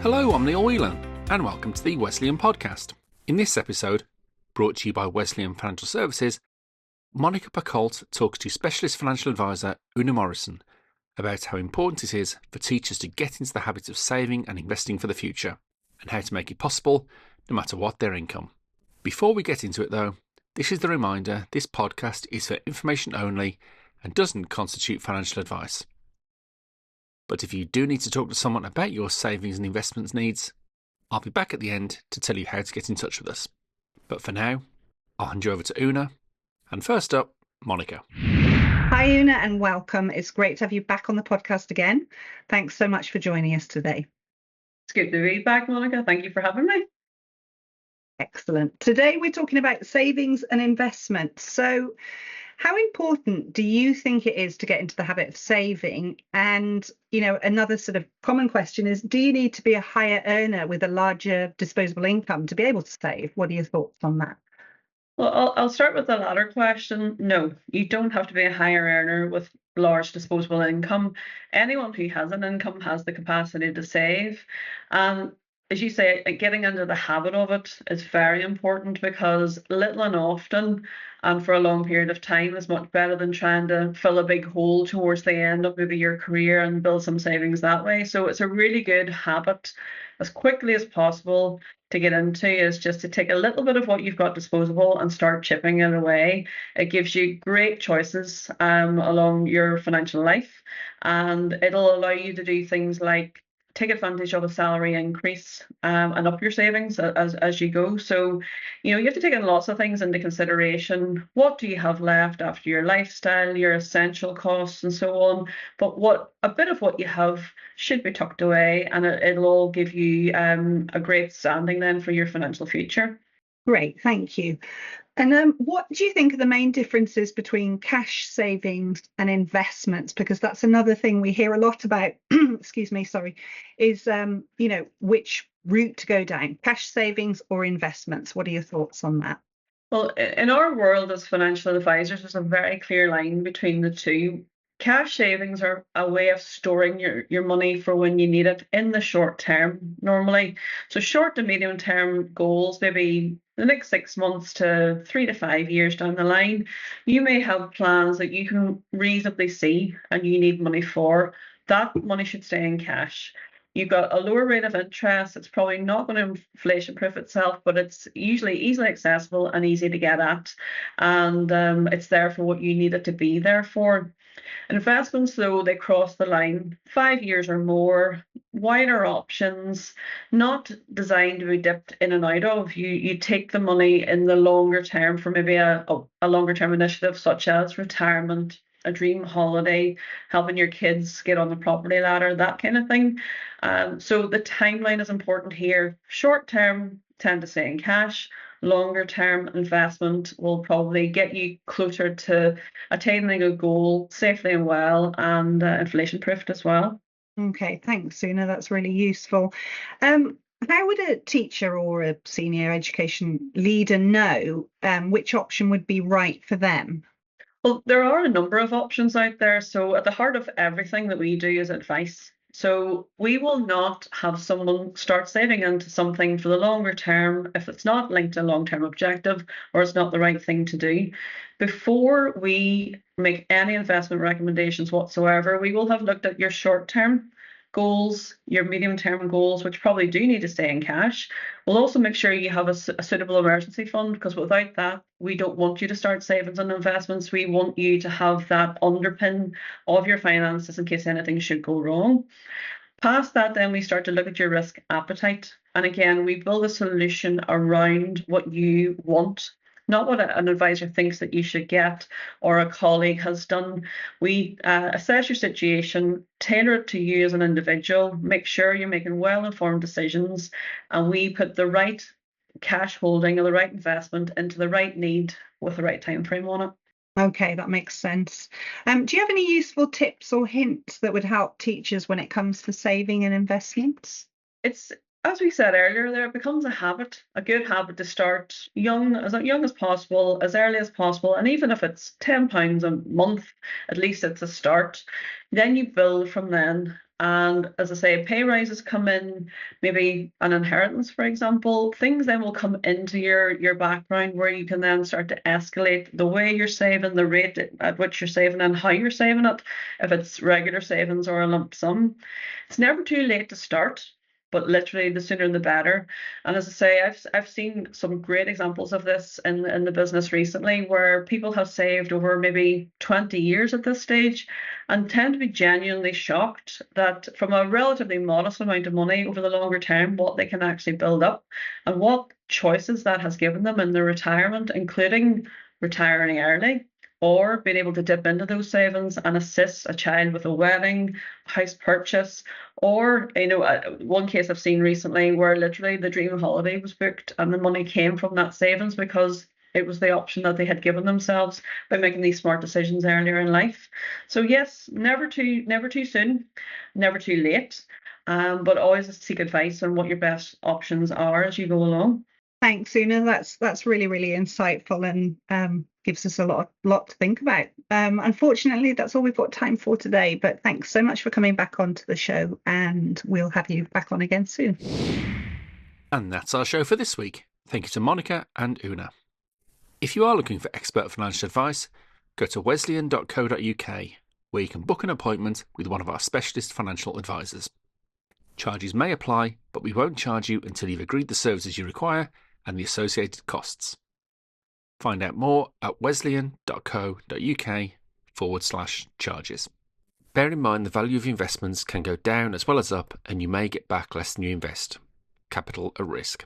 Hello, I'm Neil Whelan, and welcome to the Wesleyan Podcast. In this episode, brought to you by Wesleyan Financial Services, Monica Pacult talks to specialist financial advisor Oonagh Morrison about how important it is for teachers to get into the habit of saving and investing for the future, and how to make it possible no matter what their income. Before we get into it though, this is the reminder this podcast is for information only and doesn't constitute financial advice. But if you do need to talk to someone about your savings and investments needs, I'll be back at the end to tell you how to get in touch with us. But for now, I'll hand you over to Oonagh. And first up, Monica. Hi Oonagh and welcome. It's great to have you back on the podcast again. Thanks so much for joining us today. It's good to be back, Monica. Thank you for having me. Excellent. Today we're talking about savings and investments. So how important do you think it is to get into the habit of saving? And, another sort of common question is, do you need to be a higher earner with a larger disposable income to be able to save? What are your thoughts on that? Well, I'll start with the latter question. No, you don't have to be a higher earner with large disposable income. Anyone who has an income has the capacity to save. As you say, getting into the habit of it is very important, because little and often and for a long period of time is much better than trying to fill a big hole towards the end of maybe your career and build some savings that way. So it's a really good habit as quickly as possible to get into, is just to take a little bit of what you've got disposable and start chipping it away. It gives you great choices along your financial life, and it'll allow you to do things like take advantage of a salary increase and up your savings as you go. So, you have to take in lots of things into consideration. What do you have left after your lifestyle, your essential costs and so on? But a bit of what you have should be tucked away, and it'll all give you a great standing then for your financial future. Great, thank you. And what do you think are the main differences between cash savings and investments? Because that's another thing we hear a lot about, is, which route to go down, cash savings or investments? What are your thoughts on that? Well, in our world as financial advisors, there's a very clear line between the two. Cash savings are a way of storing your money for when you need it in the short term, normally. So short to medium term goals, maybe the next 6 months to 3 to 5 years down the line, you may have plans that you can reasonably see and you need money for. That money should stay in cash. You've got a lower rate of interest. It's probably not going to inflation-proof itself, but it's usually easily accessible and easy to get at. And it's there for what you need it to be there for. Investments, though, they cross the line 5 years or more, wider options, not designed to be dipped in and out of. You take the money in the longer term for maybe a longer term initiative, such as retirement, a dream holiday, helping your kids get on the property ladder, that kind of thing. So the timeline is important here. Short term tend to stay in cash. Longer term investment will probably get you closer to attaining a goal safely and well, and inflation proofed as well. Okay, thanks, Oonagh. That's really useful. How would a teacher or a senior education leader know which option would be right for them? Well, there are a number of options out there. So at the heart of everything that we do is advice. So we will not have someone start saving into something for the longer term if it's not linked to a long-term objective or it's not the right thing to do. Before we make any investment recommendations whatsoever, we will have looked at your short-term goals, your medium-term goals, which probably do need to stay in cash. We'll also make sure you have a suitable emergency fund, because without that, we don't want you to start savings and investments. We want you to have that underpin of your finances in case anything should go wrong. Past that, then we start to look at your risk appetite. And again, we build a solution around what you want, not what an advisor thinks that you should get or a colleague has done. We assess your situation, tailor it to you as an individual, make sure you're making well-informed decisions, and we put the right cash holding or the right investment into the right need with the right time frame on it. Okay, that makes sense. Do you have any useful tips or hints that would help teachers when it comes to saving and investments? It's, as we said earlier, there becomes a habit, a good habit to start young as possible, as early as possible. And even if it's £10 a month, at least it's a start. Then you build from then. And as I say, pay rises come in, maybe an inheritance, for example. Things then will come into your background where you can then start to escalate the way you're saving, the rate at which you're saving, and how you're saving it, if it's regular savings or a lump sum. It's never too late to start, but literally the sooner the better. And as I say, I've seen some great examples of this in the business recently, where people have saved over maybe 20 years at this stage and tend to be genuinely shocked that from a relatively modest amount of money over the longer term, what they can actually build up and what choices that has given them in their retirement, including retiring early, or being able to dip into those savings and assist a child with a wedding, house purchase, or, one case I've seen recently where literally the dream holiday was booked and the money came from that savings because it was the option that they had given themselves by making these smart decisions earlier in life. So yes, never too soon, never too late, but always seek advice on what your best options are as you go along. Thanks, Oonagh. That's really, really insightful and gives us a lot to think about. Unfortunately, that's all we've got time for today, but thanks so much for coming back onto the show, and we'll have you back on again soon. And that's our show for this week. Thank you to Monica and Oonagh. If you are looking for expert financial advice, go to wesleyan.co.uk, where you can book an appointment with one of our specialist financial advisors. Charges may apply, but we won't charge you until you've agreed the services you require and the associated costs. Find out more at wesleyan.co.uk/charges. Bear in mind the value of investments can go down as well as up, and you may get back less than you invest. Capital at risk.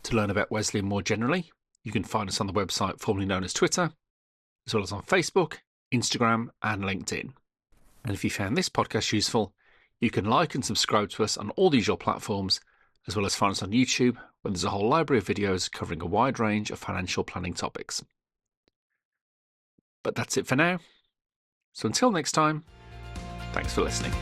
To learn about Wesleyan more generally, you can find us on the website formerly known as Twitter, as well as on Facebook, Instagram and LinkedIn. And if you found this podcast useful, you can like and subscribe to us on all the usual platforms, as well as find us on YouTube, where there's a whole library of videos covering a wide range of financial planning topics. But that's it for now. So until next time, thanks for listening.